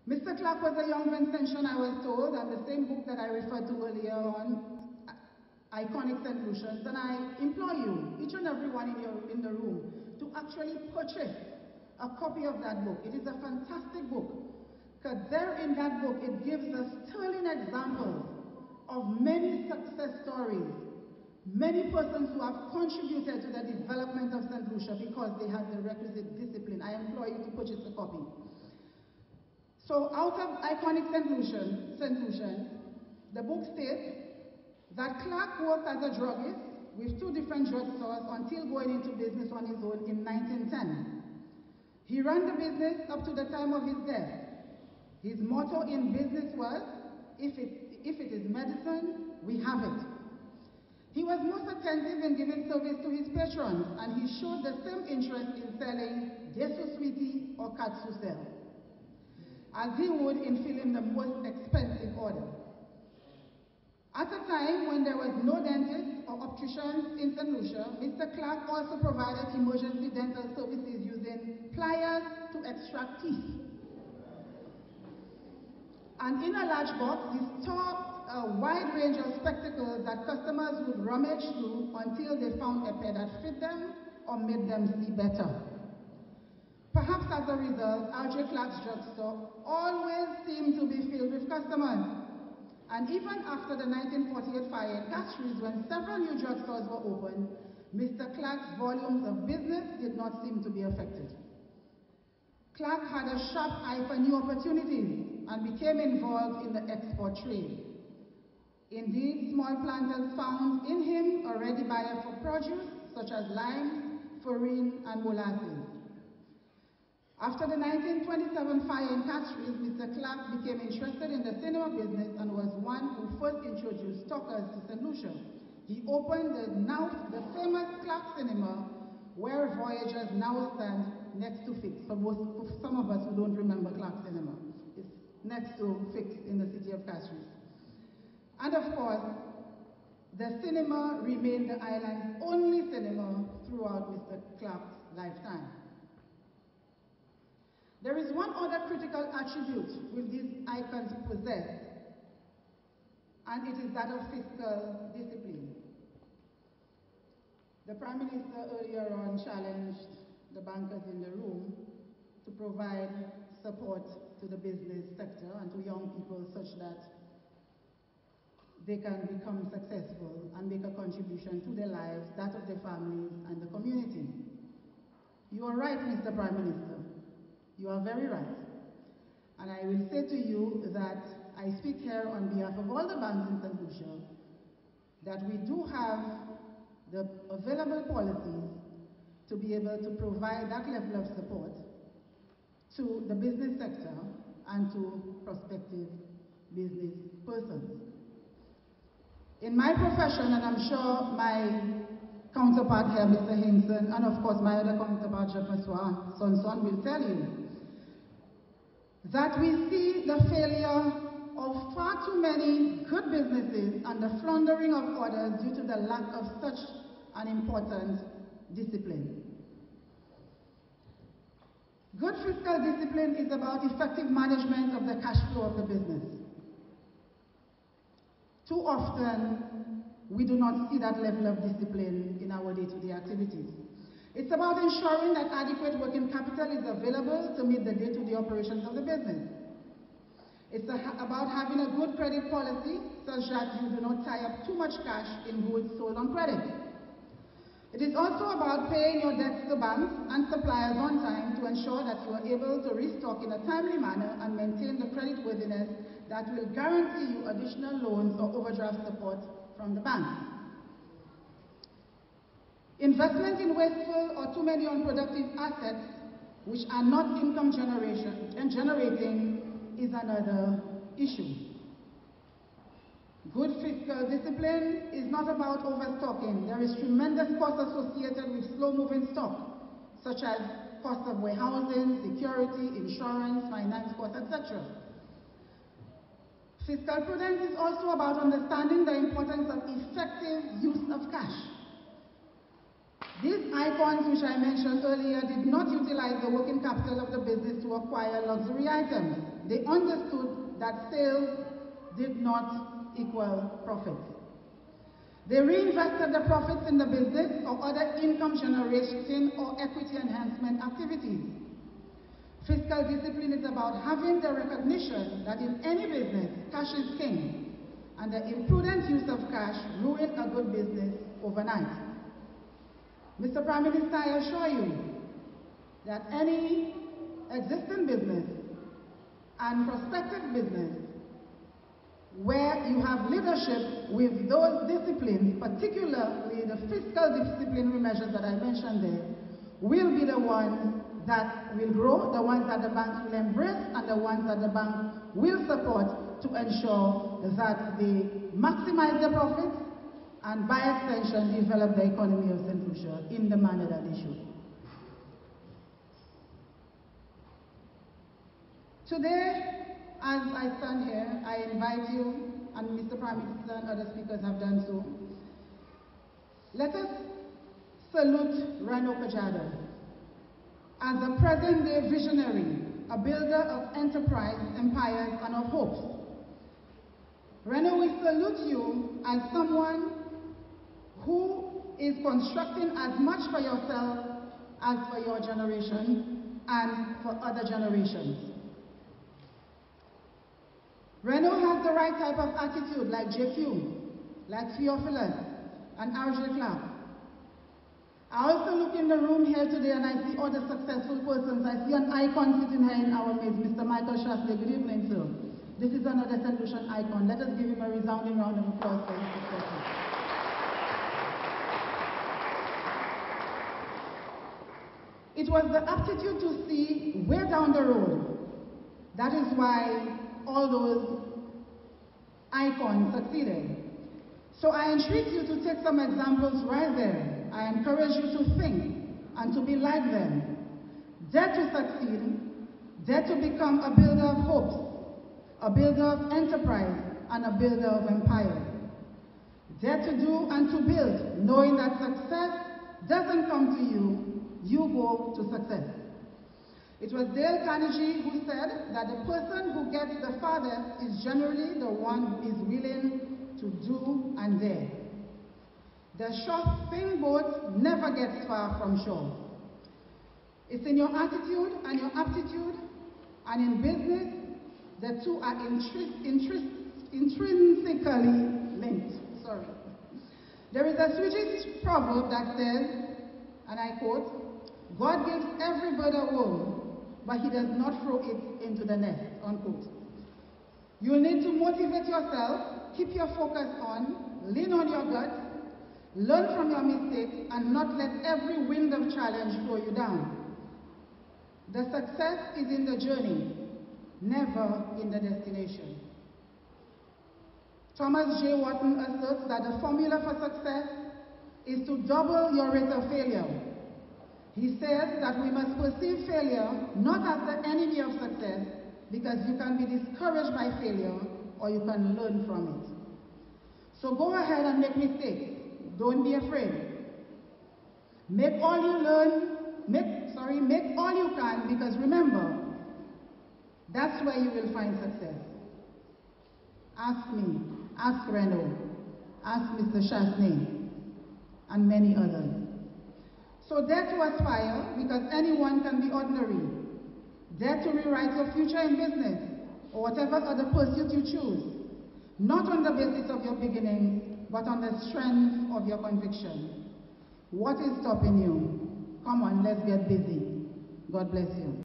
Mr. Clark was a young Vincentian, I was told, and the same book that I referred to earlier on, Iconic Solutions, and I implore you, each and every one in the room, to actually purchase a copy of that book. It is a fantastic book, because there in that book, it gives us sterling examples of many success stories, many persons who have contributed to the development of St. Lucia because they had the requisite discipline. I implore you to purchase a copy. So out of Iconic St. Lucian, the book states that Clark worked as a druggist with 2 different drugstores until going into business on his own in 1910. He ran the business up to the time of his death. His motto in business was, if it is medicine, we have it. He was most attentive in giving service to his patrons, and he showed the same interest in selling Desu Sweetie or Katsu Cell as he would in filling the most expensive order. At a time when there was no dentist or opticians in St. Lucia, Mr. Clark also provided emergency dental services using pliers to extract teeth. And in a large box, he stocked a wide range of spectacles that customers would rummage through until they found a pair that fit them or made them see better. Perhaps as a result, R.J. Clark's drugstore always seemed to be filled with customers. And even after the 1948 fire in Castries, when several new drugstores were opened, Mr. Clark's volumes of business did not seem to be affected. Clark had a sharp eye for new opportunities and became involved in the export trade. Indeed, small planters found in him a ready buyer for produce such as limes, farine, and molasses. After the 1927 fire in Castries, Mr. Clark became interested in the cinema business and was one who first introduced talkers to St. Lucia. He opened the famous Clark Cinema, where Voyagers now stand next to Fix. For some of us who don't remember Clark Cinema, it's next to Fix in the city of Castries. And of course, the cinema remained the island's only cinema throughout Mr. Clark's lifetime. There is one other critical attribute which these icons possess, and it is that of fiscal discipline. The Prime Minister earlier on challenged the bankers in the room to provide support to the business sector and to young people such that they can become successful and make a contribution to their lives, that of their families, and the community. You are right, Mr. Prime Minister. You are very right. And I will say to you that I speak here on behalf of all the banks in St. Lucia that we do have the available policies to be able to provide that level of support to the business sector and to prospective business persons. In my profession, and I'm sure my counterpart here, Mr. Hinson, and of course my other counterpart, Jean-Francois Sonson, will tell you that we see the failure of far too many good businesses and the floundering of others due to the lack of such an important discipline. Good fiscal discipline is about effective management of the cash flow of the business. Too often, we do not see that level of discipline in our day-to-day activities. It's about ensuring that adequate working capital is available to meet the day-to-day operations of the business. It's about having a good credit policy such that you do not tie up too much cash in goods sold on credit. It is also about paying your debts to banks and suppliers on time to ensure that you are able to restock in a timely manner and maintain the creditworthiness that will guarantee you additional loans or overdraft support from the banks. Investment in wasteful or too many unproductive assets which are not income generating is another issue. Good fiscal discipline is not about overstocking. There is tremendous cost associated with slow-moving stock, such as cost of warehousing, security, insurance, finance costs, etc. Fiscal prudence is also about understanding the importance of effective use of cash. These icons, which I mentioned earlier, did not utilize the working capital of the business to acquire luxury items. They understood that sales did not equal profits. They reinvested the profits in the business or other income generating or equity enhancement activities. Fiscal discipline is about having the recognition that in any business, cash is king, and the imprudent use of cash ruins a good business overnight. Mr. Prime Minister, I assure you that any existing business and prospective business where you have leadership with those disciplines, particularly the fiscal disciplinary measures that I mentioned there, will be the ones that will grow, the ones that the banks will embrace, and the ones that the bank will support to ensure that they maximize their profits and by extension develop the economy of St. Lucia in the manner that they should. Today, as I stand here, I invite you, and Mr. Prime Minister and other speakers have done so, let us salute Reno Kajado as a present-day visionary, a builder of enterprise, empires, and of hopes. Reno, we salute you as someone who is constructing as much for yourself as for your generation and for other generations. Reno has the right type of attitude like JQ, like Theophilus, and R.J. Clark. I also look in the room here today and I see other successful persons. I see an icon sitting here in our midst, Mr. Michael Shastley. Good evening, sir. This is another St. Lucian icon. Let us give him a resounding round of applause for his successes. It was the aptitude to see way down the road. That is why all those icons succeeded. So I entreat you to take some examples right there. I encourage you to think and to be like them. Dare to succeed, dare to become a builder of hopes, a builder of enterprise, and a builder of empire. Dare to do and to build, knowing that success doesn't come to you, you go to success. It was Dale Carnegie who said that the person who gets the farthest is generally the one who is willing to do and dare. The shopping boat never gets far from shore. It's in your attitude and your aptitude, and in business, the two are intrinsically linked. Sorry. There is a Swedish proverb that says, and I quote, "God gives every bird a worm, but he does not throw it into the nest," unquote. You'll need to motivate yourself, keep your focus on, lean on your gut, learn from your mistakes, and not let every wind of challenge throw you down. The success is in the journey, never in the destination. Thomas J. Wharton asserts that the formula for success is to double your rate of failure. He says that we must perceive failure not as the enemy of success, because you can be discouraged by failure or you can learn from it. So go ahead and make mistakes. Don't be afraid. Make all you can, because remember, that's where you will find success. Ask me, ask Reno, ask Mr. Chasney, and many others. So dare to aspire, because anyone can be ordinary. Dare to rewrite your future in business, or whatever other pursuit you choose, not on the basis of your beginnings, but on the strength of your conviction. What is stopping you? Come on, let's get busy. God bless you.